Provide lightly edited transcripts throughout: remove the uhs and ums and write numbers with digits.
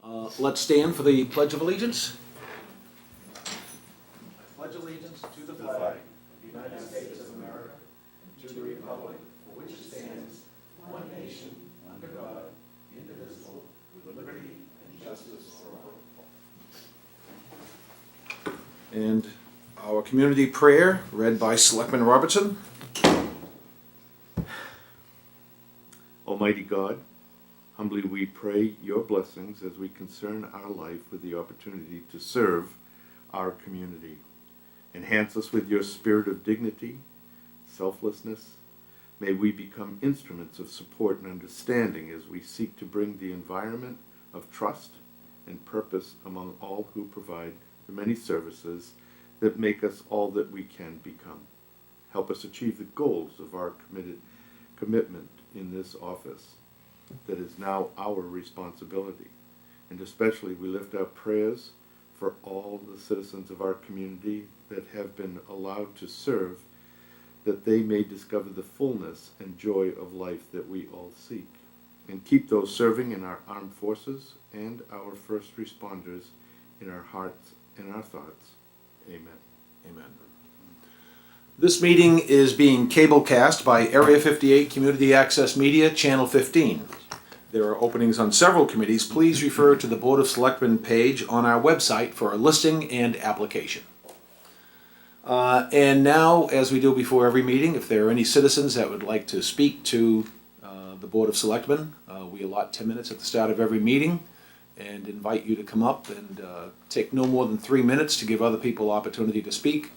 Let's stand for the Pledge of Allegiance. I pledge allegiance to the flag of the United States of America, and to the republic for which it stands, one nation, under God, indivisible, with liberty and justice for all. And our community prayer, read by Selectman Robertson. Almighty God, humbly we pray your blessings as we concern our life with the opportunity to serve our community. Enhance us with your spirit of dignity, selflessness. May we become instruments of support and understanding as we seek to bring the environment of trust and purpose among all who provide the many services that make us all that we can become. Help us achieve the goals of our commitment in this office that is now our responsibility. And especially we lift up prayers for all the citizens of our community that have been allowed to serve, that they may discover the fullness and joy of life that we all seek. And keep those serving in our armed forces and our first responders in our hearts and our thoughts. Amen. Amen. This meeting is being cablecast by Area 58 Community Access Media, Channel 15. There are openings on several committees. Please refer to the Board of Selectmen page on our website for a listing and application. And now, as we do before every meeting, if there are any citizens that would like to speak to the Board of Selectmen, we allot 10 minutes at the start of every meeting and invite you to come up and take no more than 3 minutes to give other people opportunity to speak.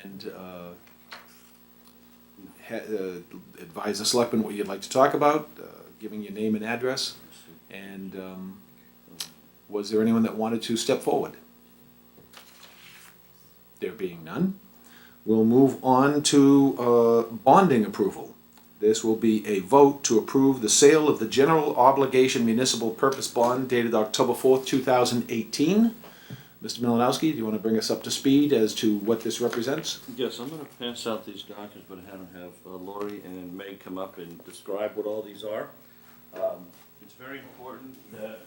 And advise the selectmen what you'd like to talk about, giving your name and address. And was there anyone that wanted to step forward? There being none, we'll move on to bonding approval. This will be a vote to approve the sale of the general obligation municipal purpose bond dated October 4th, 2018. Mr. Milanowski, do you want to bring us up to speed as to what this represents? Yes, I'm going to pass out these documents, but I have Lori and Meg come up and describe what all these are. It's very important that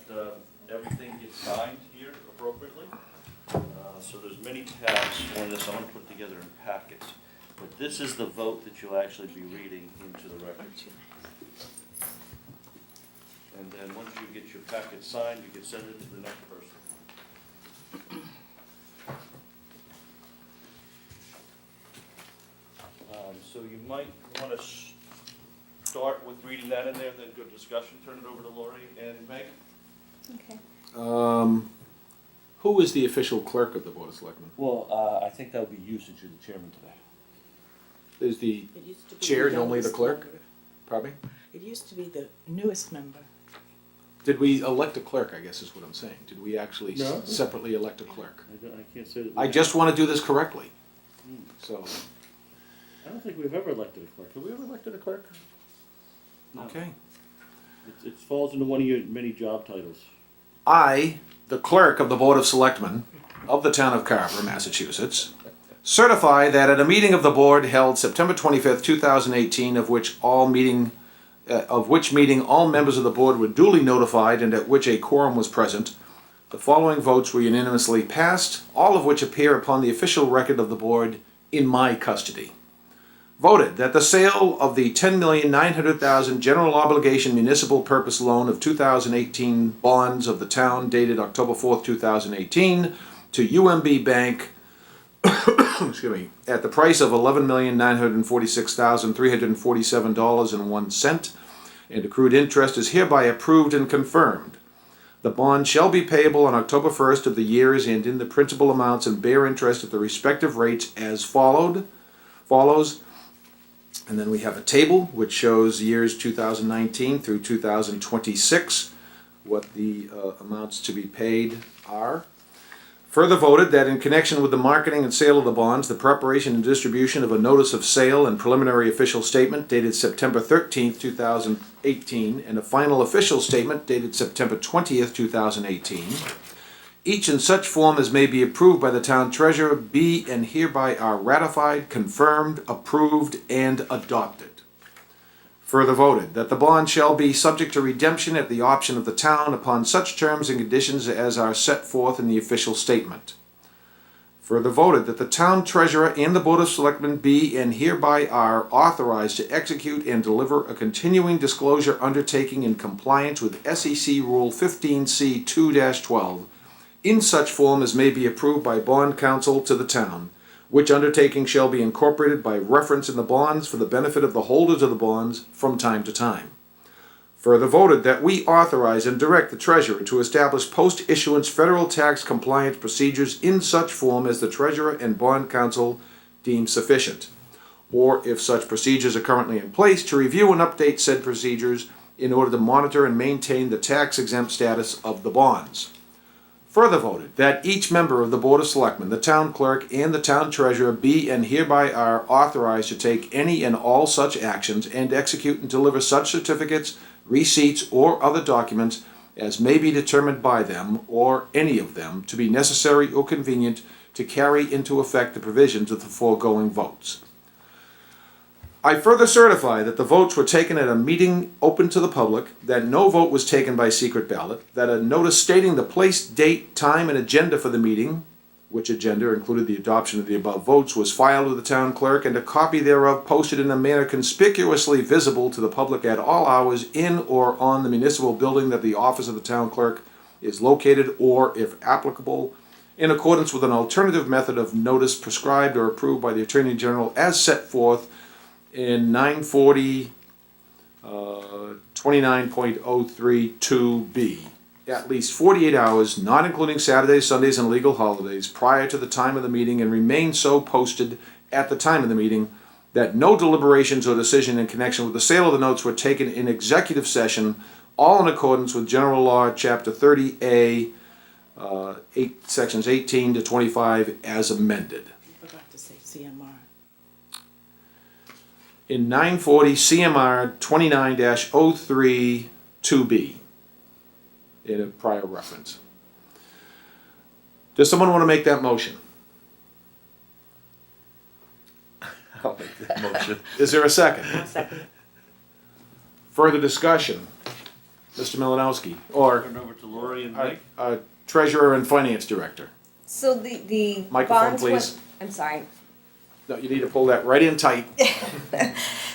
everything gets signed here appropriately. So there's many tabs on this. I'm going to put together in packets. But this is the vote that you'll actually be reading into the records. And then once you get your packet signed, you can send it to the next person. So you might want to start with reading that in there, then good discussion. Turn it over to Lori and Meg. Okay. Who is the official clerk of the Board of Selectmen? Well, I think that would be you since you're the chairman today. Is the It used to be chair the normally the youngest clerk? member. Pardon me? It used to be the newest member. Did we elect a clerk, I guess is what I'm saying. Did we actually No. separately elect a clerk? I can't say that. I just want to do this correctly. So, I don't think we've ever elected a clerk. Have we ever elected a clerk? No. okay. It falls into one of your many job titles. I, the clerk of the Board of Selectmen of the town of Carver, Massachusetts, certify that at a meeting of the board held September 25th, 2018, of which meeting all members of the board were duly notified and at which a quorum was present, the following votes were unanimously passed, all of which appear upon the official record of the board in my custody. Voted that the sale of the $10,900,000 general obligation municipal purpose loan of 2018 bonds of the town dated October 4th, 2018 to UMB Bank excuse me, at the price of $11,946,347.01 and accrued interest is hereby approved and confirmed. The bond shall be payable on October 1st of the years and in the principal amounts and bear interest at the respective rates as follows. And then we have a table which shows years 2019 through 2026, what the amounts to be paid are. Further voted that in connection with the marketing and sale of the bonds, the preparation and distribution of a notice of sale and preliminary official statement dated September 13th, 2018, and a final official statement dated September 20th, 2018, each in such form as may be approved by the town treasurer, be and hereby are ratified, confirmed, approved, and adopted. Further voted that the bond shall be subject to redemption at the option of the town upon such terms and conditions as are set forth in the official statement. Further voted that the town treasurer and the Board of Selectmen be and hereby are authorized to execute and deliver a continuing disclosure undertaking in compliance with SEC Rule 15C 2-12 in such form as may be approved by bond counsel to the town, which undertaking shall be incorporated by reference in the bonds for the benefit of the holders of the bonds from time to time. Further voted that we authorize and direct the treasurer to establish post-issuance federal tax compliance procedures in such form as the treasurer and bond counsel deem sufficient, or if such procedures are currently in place, to review and update said procedures in order to monitor and maintain the tax-exempt status of the bonds. Further voted that each member of the Board of Selectmen, the town clerk, and the town treasurer be and hereby are authorized to take any and all such actions and execute and deliver such certificates, receipts, or other documents as may be determined by them or any of them to be necessary or convenient to carry into effect the provisions of the foregoing votes. I further certify that the votes were taken at a meeting open to the public, that no vote was taken by secret ballot, that a notice stating the place, date, time, and agenda for the meeting, which agenda included the adoption of the above votes, was filed with the town clerk, and a copy thereof posted in a manner conspicuously visible to the public at all hours in or on the municipal building that the office of the town clerk is located, or, if applicable, in accordance with an alternative method of notice prescribed or approved by the Attorney General as set forth in 940 29.032B, at least 48 hours, not including Saturdays, Sundays, and legal holidays, prior to the time of the meeting, and remain so posted at the time of the meeting, that no deliberations or decision in connection with the sale of the notes were taken in executive session, all in accordance with General Law, Chapter 30A, Sections 18 to 25, as amended. I forgot to say CMR. In 940 CMR 29-032B, in a prior reference. Does someone want to make that motion? I'll make that motion. Is there a second? One second. Further discussion? Mr. Malinowski, or Turn over to Lori and Meg. Treasurer and Finance Director. So the Microphone, bonds please. went, I'm sorry. No, you need to pull that right in tight.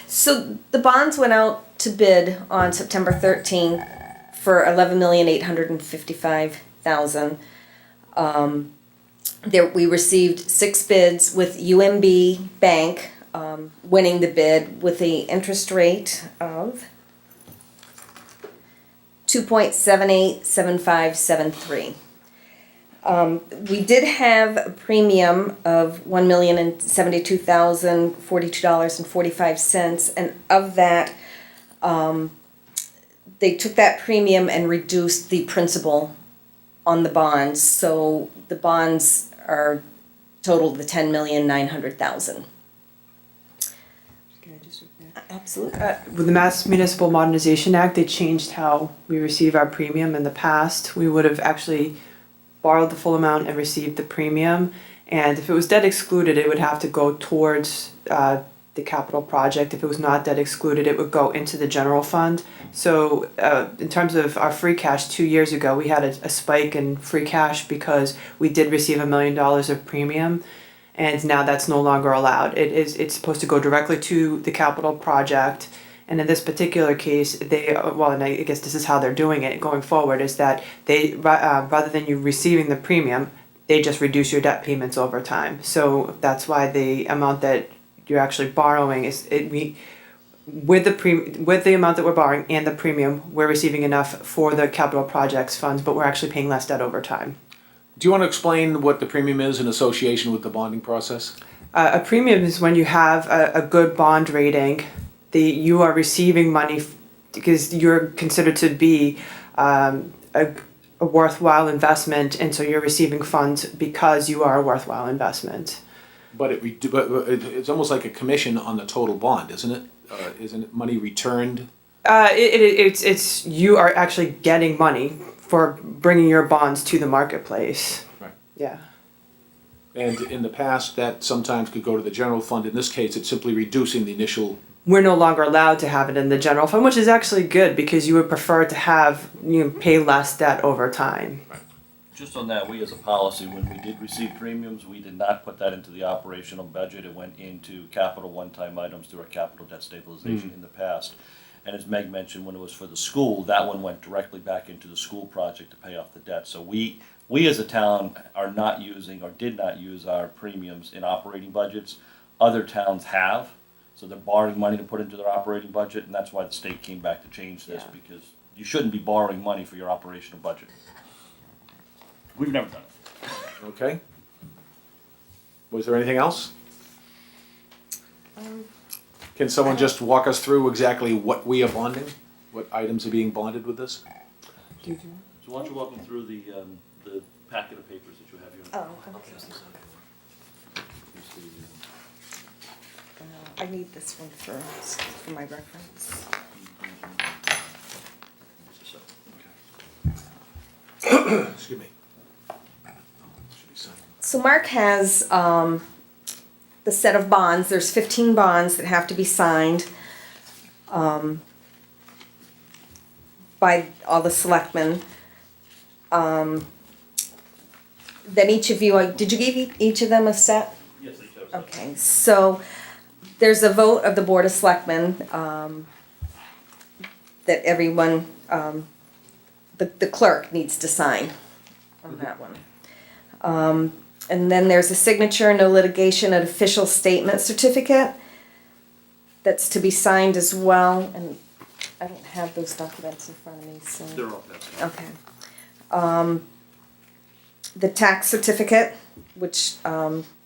So the bonds went out to bid on September 13th for $11,855,000. We received 6 bids with UMB Bank winning the bid with the interest rate of 2.787573. We did have a premium of $1,072,042.45, and of that, they took that premium and reduced the principal on the bonds. So the bonds are totaled the $10,900,000. Can I just repeat? Absolutely. With the Mass Municipal Modernization Act, they changed how we receive our premium. In the past, we would have actually borrowed the full amount and received the premium. And if it was debt excluded, it would have to go towards the capital project. If it was not debt excluded, it would go into the general fund. So in terms of our free cash, 2 years ago, we had a spike in free cash because we did receive $1 million of premium. And now that's no longer allowed. It's supposed to go directly to the capital project. And in this particular case, and I guess this is how they're doing it going forward, is that they, rather than you receiving the premium, they just reduce your debt payments over time. So that's why the amount that you're actually borrowing with the amount that we're borrowing and the premium, we're receiving enough for the capital projects funds, but we're actually paying less debt over time. Do you want to explain what the premium is in association with the bonding process? A premium is when you have a good bond rating. You are receiving money because you're considered to be a worthwhile investment, and so you're receiving funds because you are a worthwhile investment. But it's almost like a commission on the total bond, isn't it? Isn't it money returned? It's you are actually getting money for bringing your bonds to the marketplace. Right. Yeah. And in the past, that sometimes could go to the general fund. In this case, it's simply reducing the initial we're no longer allowed to have it in the general fund, which is actually good because you would prefer to have, pay less debt over time. Just on that, we as a policy, when we did receive premiums, we did not put that into the operational budget. It went into capital one-time items through our capital debt stabilization in the past. And as Meg mentioned, when it was for the school, that one went directly back into the school project to pay off the debt. So we as a town are not using or did not use our premiums in operating budgets. Other towns have, so they're borrowing money to put into their operating budget, and that's why the state came back to change this, Yeah. because you shouldn't be borrowing money for your operational budget. We've never done it. Okay. Was there anything else? Can someone just walk us through exactly what we are bonding? What items are being bonded with this? So why don't you walk me through the packet of papers that you have here? Oh, okay. I need this one for my reference. Excuse me. Should be signed. So Mark has the set of bonds. There's 15 bonds that have to be signed by all the selectmen. Then each of you, did you give each of them a set? Yes, they have. Okay, so there's a vote of the Board of Selectmen that everyone, the clerk needs to sign on that one. And then there's a signature, no litigation, an official statement certificate that's to be signed as well. And I don't have those documents in front of me, so. They're all passed. Okay. The tax certificate, which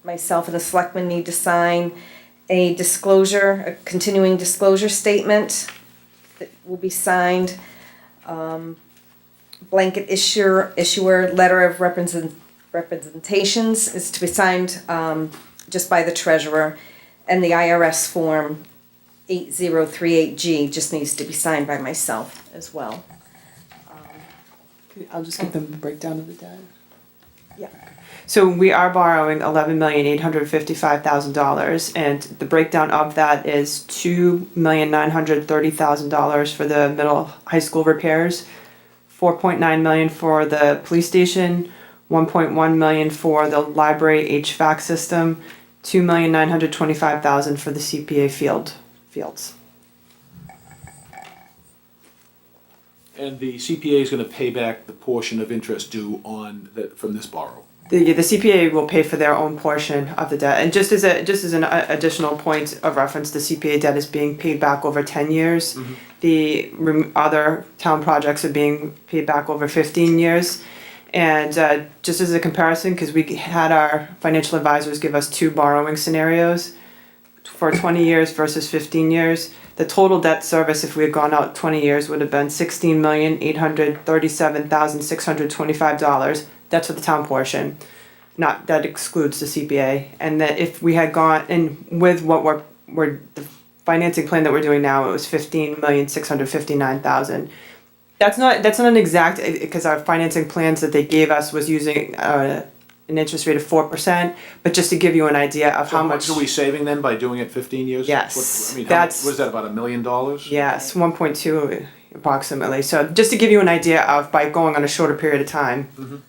myself and the selectmen need to sign, a disclosure, a continuing disclosure statement that will be signed, blanket issuer letter of representations is to be signed just by the treasurer, and the IRS form 8038G just needs to be signed by myself as well. I'll just give them the breakdown of the debt. Yeah. So we are borrowing $11,855,000, and the breakdown of that is $2,930,000 for the middle high school repairs, $4.9 million for the police station, $1.1 million for the library HVAC system, $2,925,000 for the CPA fields. And the CPA is gonna pay back the portion of interest due from this borrow. The CPA will pay for their own portion of the debt, and just as an additional point of reference, the CPA debt is being paid back over 10 years. The other town projects are being paid back over 15 years. And just as a comparison, because we had our financial advisors give us two borrowing scenarios for 20 years versus 15 years. The total debt service, if we had gone out 20 years, would have been $16,837,625. That's for the town portion. That excludes the CPA. And that if we had gone, and with what we're the financing plan that we're doing now, it was $15,659,000. That's not an exact, because our financing plans that they gave us was using an interest rate of 4%, but just to give you an idea of So how much. are we saving then by doing it 15 years? Yes, What that's- is that, about $1 million? Yes, 1.2 approximately. So just to give you an idea of by going on a shorter period of time.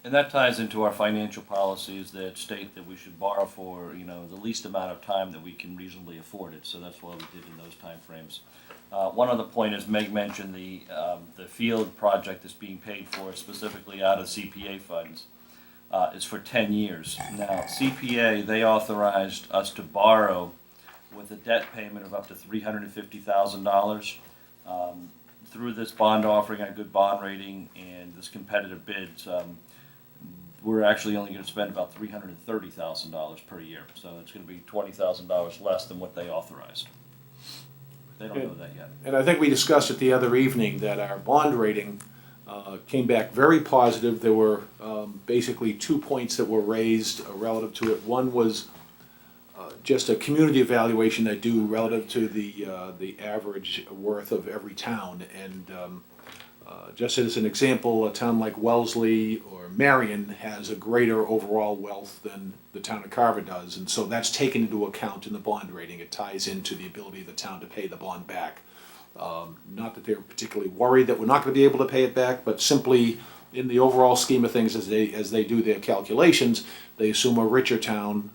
And that ties into our financial policies that state that we should borrow for, the least amount of time that we can reasonably afford it, so that's why we did in those timeframes. One other point is Meg mentioned the field project that's being paid for specifically out of CPA funds is for 10 years. Now, CPA, they authorized us to borrow with a debt payment of up to $350,000. Through this bond offering, our good bond rating, and this competitive bids, we're actually only going to spend about $330,000 per year. So it's going to be $20,000 less than what they authorized. They don't know that yet. And I think we discussed it the other evening that our bond rating came back very positive. There were basically 2 points that were raised relative to it. One was just a community evaluation they do relative to the average worth of every town, and Just as an example, a town like Wellesley or Marion has a greater overall wealth than the town of Carver does, and so that's taken into account in the bond rating. It ties into the ability of the town to pay the bond back. Not that they're particularly worried that we're not going to be able to pay it back, but simply in the overall scheme of things, as they do their calculations, they assume a richer town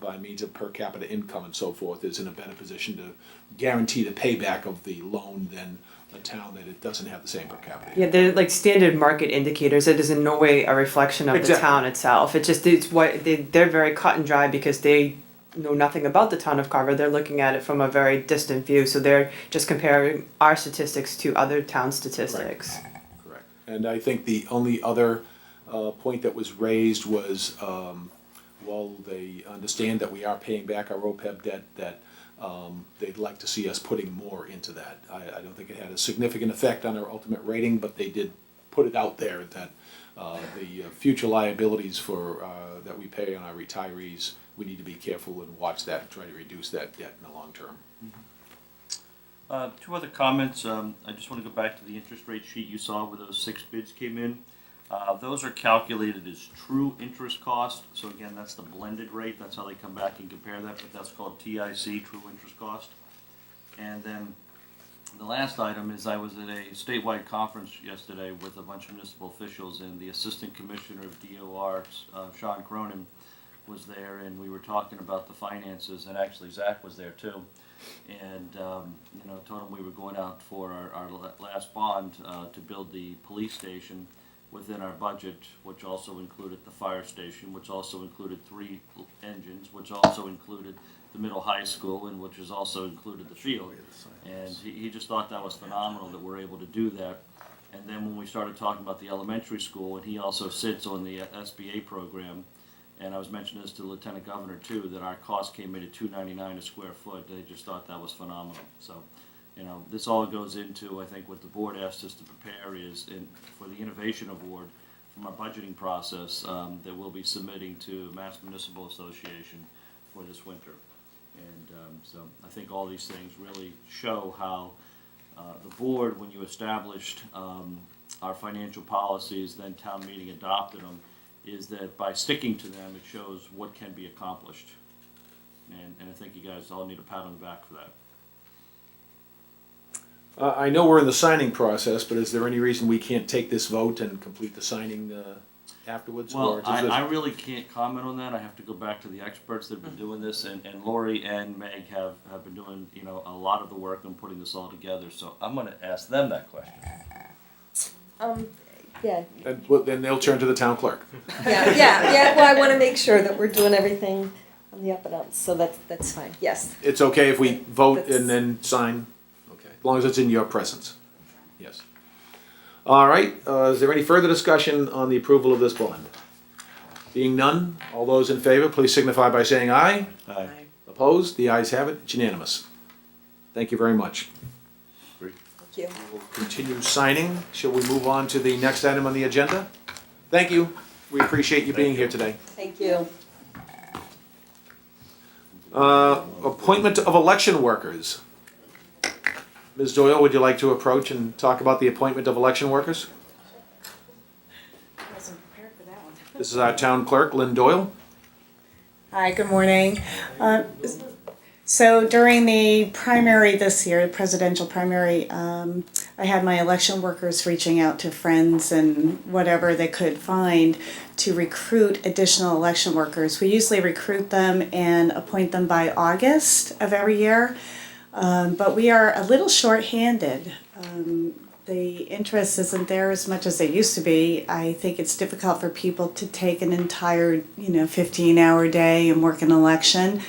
by means of per capita income and so forth is in a better position to guarantee the payback of the loan than a town that it doesn't have the same per capita. Yeah, they're like standard market indicators. It is in no way a reflection of the Exactly. town itself. They're very cut and dry because they know nothing about the town of Carver. They're looking at it from a very distant view. So they're just comparing our statistics to other town statistics. Correct. And I think the only other point that was raised was, while they understand that we are paying back our OPEB debt, that they'd like to see us putting more into that. I don't think it had a significant effect on our ultimate rating, but they did put it out there that the future liabilities for that we pay on our retirees, we need to be careful and watch that and try to reduce that debt in the long term. Two other comments. I just want to go back to the interest rate sheet you saw where those 6 bids came in. Those are calculated as true interest cost. So again, that's the blended rate. That's how they come back and compare that, but that's called TIC, true interest cost. And then the last item is I was at a statewide conference yesterday with a bunch of municipal officials, and the Assistant Commissioner of DOR, Sean Cronin, was there, and we were talking about the finances, and actually Zach was there too. And, told him we were going out for our last bond to build the police station within our budget, which also included the fire station, which also included 3 engines, which also included the middle high school, and which has also included the field. And he just thought that was phenomenal that we're able to do that. And then when we started talking about the elementary school, and he also sits on the SBA program, and I was mentioning this to the Lieutenant Governor too, that our cost came in at $2.99 a square foot. They just thought that was phenomenal. So, this all goes into, I think, what the board asked us to prepare is for the Innovation Award from our budgeting process that we'll be submitting to Mass Municipal Association for this winter. And so I think all these things really show how the board, when you established our financial policies, then town meeting adopted them, is that by sticking to them, it shows what can be accomplished. And I think you guys all need a pat on the back for that. I know we're in the signing process, but is there any reason we can't take this vote and complete the signing afterwards? Well, or does this- I really can't comment on that. I have to go back to the experts that have been doing this, and Lori and Meg have been doing, a lot of the work on putting this all together. So I'm gonna ask them that question. Yeah, And, well, then they'll turn to the town clerk. yeah, well, I wanna make sure that we're doing everything on the up and up, so that's fine, yes. It's okay if we vote That's- and then sign? Okay, as long as it's in your presence. Yes. All right, is there any further discussion on the approval of this bond? Being none, all those in favor, please signify by saying aye. Aye. Opposed? The ayes have it, it's unanimous. Thank you very much. Thank you. We'll continue signing. Shall we move on to the next item on the agenda? Thank you. We appreciate you being here today. Thank you. Appointment of election workers. Ms. Doyle, would you like to approach and talk about the appointment of election workers? I wasn't prepared for that one. This is our town clerk, Lynn Doyle. Hi, good morning. So during the primary this year, the presidential primary, I had my election workers reaching out to friends and whatever they could find to recruit additional election workers. We usually recruit them and appoint them by August of every year, but we are a little short-handed. The interest isn't there as much as it used to be. I think it's difficult for people to take an entire, 15-hour day and work an election.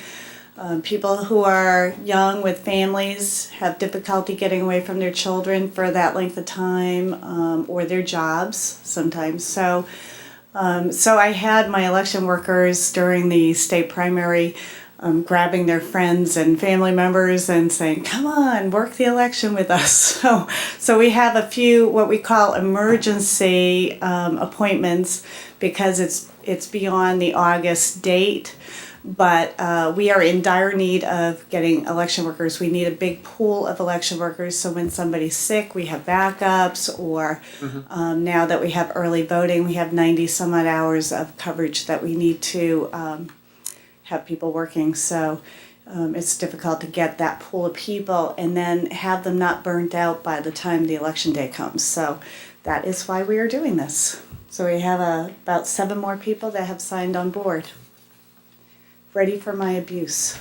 People who are young with families have difficulty getting away from their children for that length of time, or their jobs sometimes. So I had my election workers during the state primary grabbing their friends and family members and saying, "Come on, work the election with us." So we have a few what we call emergency appointments because it's beyond the August date. But we are in dire need of getting election workers. We need a big pool of election workers, so when somebody's sick, we have backups, or now that we have early voting, we have 90 some odd hours of coverage that we need to have people working. So it's difficult to get that pool of people and then have them not burnt out by the time the election day comes. So that is why we are doing this. So we have about 7 more people that have signed on board. Ready for my abuse.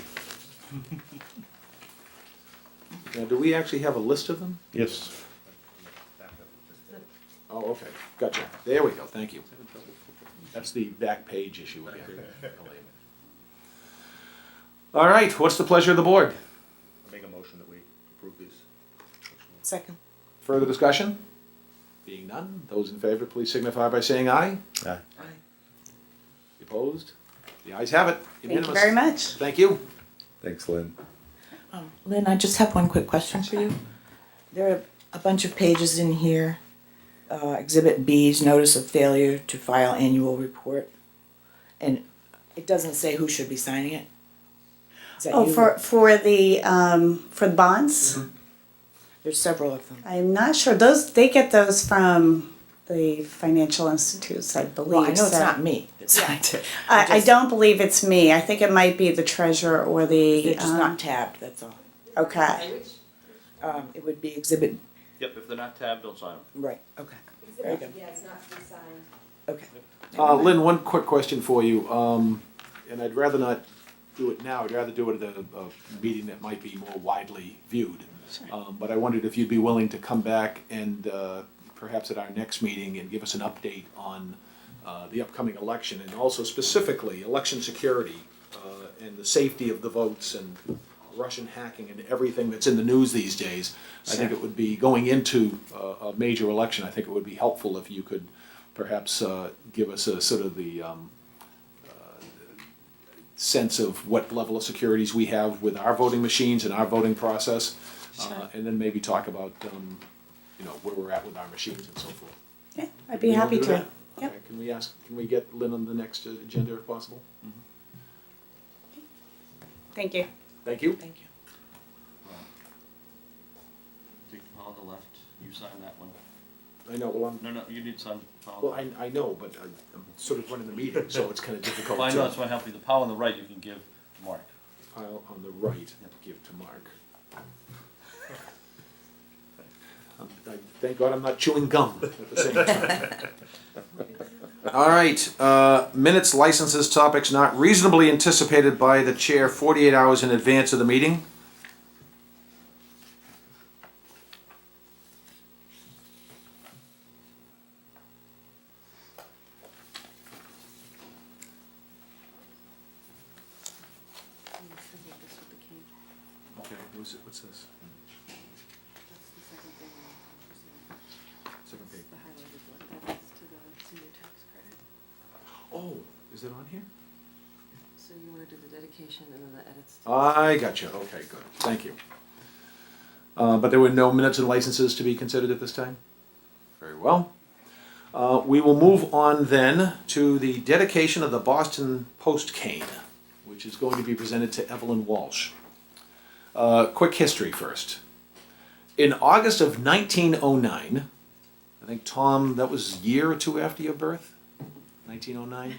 Now, do we actually have a list of them? Yes. Oh, okay, gotcha. There we go, thank you. That's the back page issue again. All right, what's the pleasure of the board? Make a motion that we approve these. Second. Further discussion? Being none, those in favor, please signify by saying aye. Aye. Opposed? The ayes have it. Thank you Unanimous. very much. Thank you. Thanks, Lynn. Lynn, I just have one quick question for you. There are a bunch of pages in here. Exhibit B's Notice of Failure to File Annual Report. And it doesn't say who should be signing it. Is that Oh, you? for the bonds? There's several of them. I'm not sure. They get those from the financial institutes, I believe. Well, I know it's so- not me that signed it. I don't believe it's me. I think it might be the treasurer or the. They're just not tabbed, that's all. Okay. It would be Exhibit, Yep, if they're not tabbed, don't sign them. right, okay. Very good. Yeah, it's not to be signed. Okay. Lynn, one quick question for you, and I'd rather not do it now, I'd rather do it at a meeting that might be more widely viewed. But I wondered if you'd be willing to come back and perhaps at our next meeting and give us an update on the upcoming election, and also specifically election security and the safety of the votes and Russian hacking and everything that's in the news these days. I think it would be, going into a major election, I think it would be helpful if you could perhaps give us a sort of the sense of what level of securities we have with our voting machines and our voting process. And then maybe talk about, where we're at with our machines and so forth. Yeah, I'd be You wanna happy do to. that? Yep. Okay, can we get Lynn on the next agenda if possible? Thank you. Thank you. Thank you. Take the power to the left, you sign that one. I know, well, No, you need to sign the power. well, I know, but I'm sort of running the meeting, so it's kind of difficult Well, I know, that's to why I help you. The power on the right you can give to Mark. file on the right, give to Mark. Thank God I'm not chewing gum at the same time. All right, minutes, licenses, topics not reasonably anticipated by the chair 48 hours in advance of the meeting. Okay, what's this? Second page. Oh, is it on here? So you wanna do the dedication and then the edits? I gotcha, okay, good, thank you. But there were no minutes and licenses to be considered at this time? Very well. We will move on then to the dedication of the Boston Post cane, which is going to be presented to Evelyn Walsh. Quick history first. In August of 1909, I think, Tom, that was a year or two after your birth? 1909?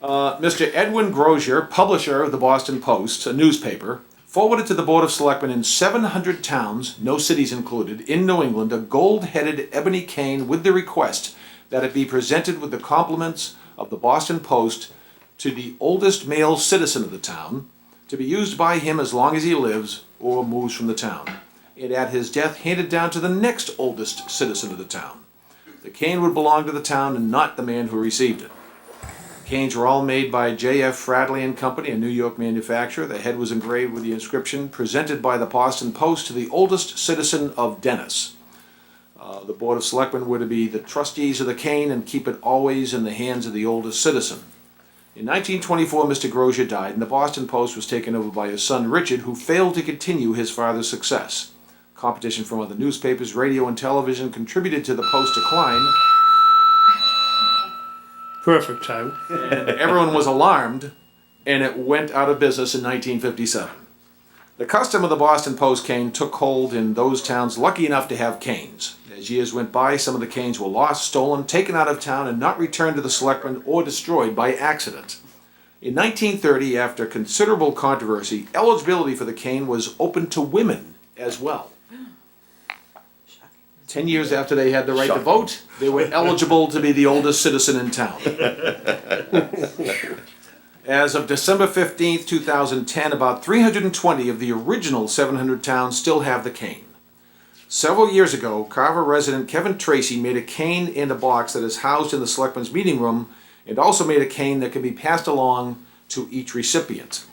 Mr. Edwin Grozier, publisher of the Boston Post, a newspaper, forwarded to the Board of Selectmen in 700 towns, no cities included, in New England, a gold-headed ebony cane with the request that it be presented with the compliments of the Boston Post to the oldest male citizen of the town, to be used by him as long as he lives or moves from the town, and at his death handed down to the next oldest citizen of the town. The cane would belong to the town and not the man who received it. Canes were all made by J.F. Fradley and Company, a New York manufacturer. The head was engraved with the inscription, presented by the Boston Post to the oldest citizen of Dennis. The Board of Selectmen were to be the trustees of the cane and keep it always in the hands of the oldest citizen. In 1924, Mr. Grozier died, and the Boston Post was taken over by his son Richard, who failed to continue his father's success. Competition from other newspapers, radio, and television contributed to the Post's decline. Perfect time. and everyone was alarmed, and it went out of business in 1957. The custom of the Boston Post cane took hold in those towns lucky enough to have canes. As years went by, some of the canes were lost, stolen, taken out of town, and not returned to the selectmen or destroyed by accident. In 1930, after considerable controversy, eligibility for the cane was open to women as well. 10 years after they had the right to vote, they were eligible to be the oldest citizen in town. As of December 15th, 2010, about 320 of the original 700 towns still have the cane. Several years ago, Carver resident Kevin Tracy made a cane in a box that is housed in the Selectmen's meeting room, and also made a cane that can be passed along to each recipient.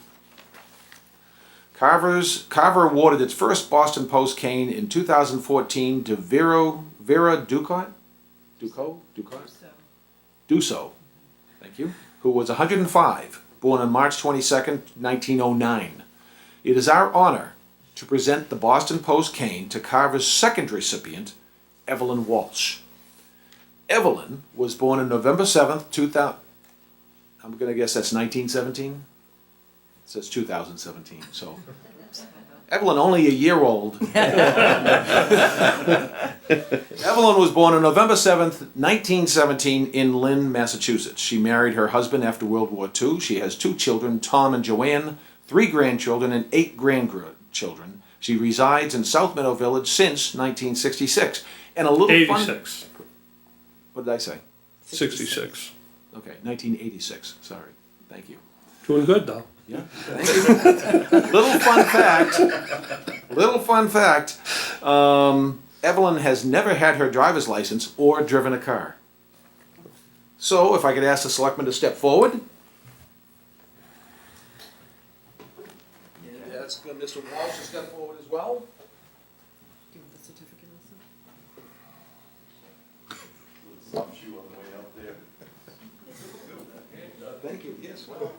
Carver awarded its first Boston Post cane in 2014 to Vera Ducot? Duso, thank you, who was 105, born on March 22nd, 1909. It is our honor to present the Boston Post cane to Carver's second recipient, Evelyn Walsh. Evelyn was born on November 7th, 2000. I'm going to guess that's 1917? It says 2017, so. Evelyn, only a year old. Evelyn was born on November 7th, 1917 in Lynn, Massachusetts. She married her husband after World War II. She has 2 children, Tom and Joanne, 3 grandchildren, and 8 grandchildren. She resides in South Meadow Village since 1966. And a little 86. What did I say? 66. Okay, 1986, sorry. Thank you. Doing good, though. Yeah, thank you. Little fun fact, Evelyn has never had her driver's license or driven a car. So if I could ask the selectman to step forward. And ask Mr. Walsh to step forward as well. Do you want the certificate also? Thank you, yes, well.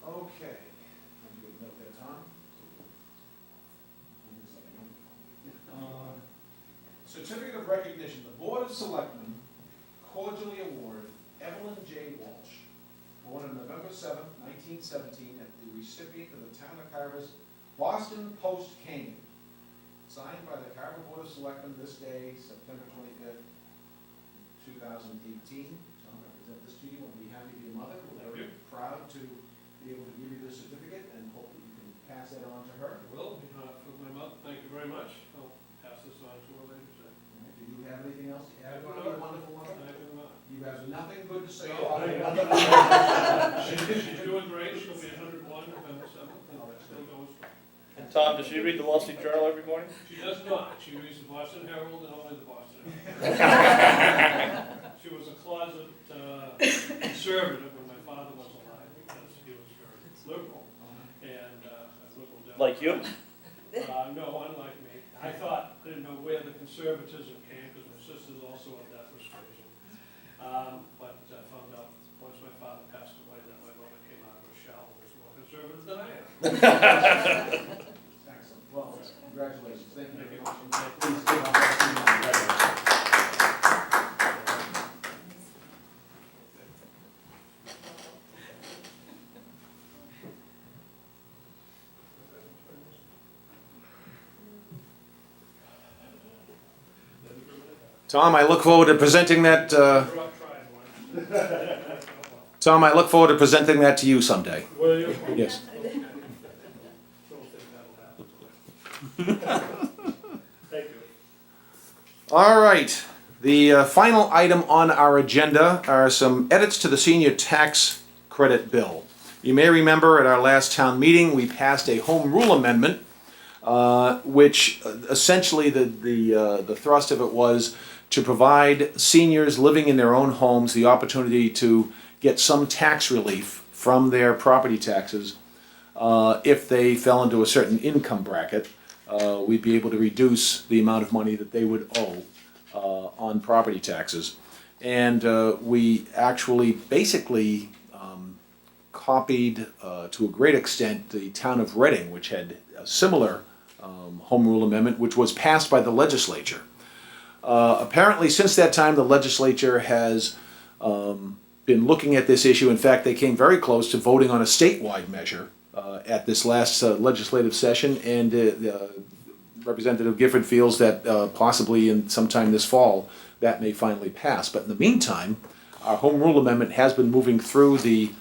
Okay. Note that, Tom. Certificate of recognition. The Board of Selectmen cordially award Evelyn J. Walsh, born on November 7th, 1917, at the recipient of the Town of Carver's Boston Post cane, signed by the Carver Board of Selectmen this day, September 25th, 2018. Tom, I present this to you on behalf of your mother. We're very proud to be able to give you this certificate and hope that you can pass that on to her. Will, for my mother, thank you very much. I'll pass this on to her later today. All right, do you have anything else to add about your wonderful mother? I do not. You have nothing good to say No, about I- your mother? She's doing great. She'll be 101 November 7th, and still going strong. And Tom, does she read the Wall Street Journal every morning? She does not. She reads the Boston Herald and only the Boston Herald. She was a closet conservative when my father was alive because he was very liberal and a liberal Democrat. Like you? No, unlike me. I didn't know where the conservatism came because my sister's also of that persuasion. But I found out once my father passed away that my mother came out of her shell and was more conservative than I am. Excellent. Well, congratulations. Thank you very much. Please give our best to you. Tom, I look forward to presenting that. Tom, I look forward to presenting that to you someday. Will you? Yes. Don't think that'll happen. Thank you. All right. The final item on our agenda are some edits to the senior tax credit bill. You may remember at our last town meeting, we passed a home rule amendment, which essentially the thrust of it was to provide seniors living in their own homes the opportunity to get some tax relief from their property taxes if they fell into a certain income bracket. We'd be able to reduce the amount of money that they would owe on property taxes. And we actually basically copied to a great extent the town of Reading, which had a similar home rule amendment, which was passed by the legislature. Apparently, since that time, the legislature has been looking at this issue. In fact, they came very close to voting on a statewide measure at this last legislative session, and Representative Gifford feels that possibly in sometime this fall that may finally pass. But in the meantime, our home rule amendment has been moving through the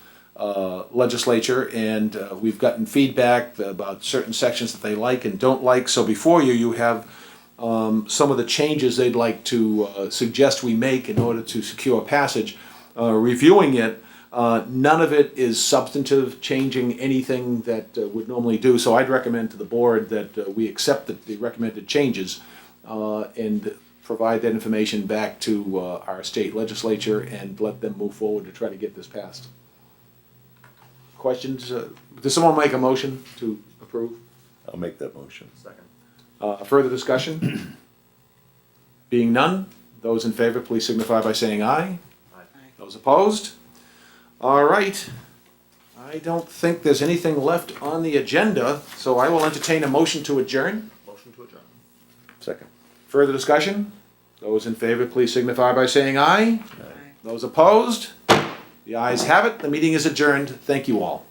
legislature, and we've gotten feedback about certain sections that they like and don't like. So before you, you have some of the changes they'd like to suggest we make in order to secure passage. Reviewing it, none of it is substantive, changing anything that would normally do. So I'd recommend to the board that we accept the recommended changes and provide that information back to our state legislature and let them move forward to try to get this passed. Questions? Does someone make a motion to approve? I'll make that motion. Second. Further discussion? Being none, those in favor, please signify by saying aye. Those opposed? All right. I don't think there's anything left on the agenda, so I will entertain a motion to adjourn. Motion to adjourn. Second. Further discussion? Those in favor, please signify by saying aye. Those opposed? The ayes have it. The meeting is adjourned. Thank you all.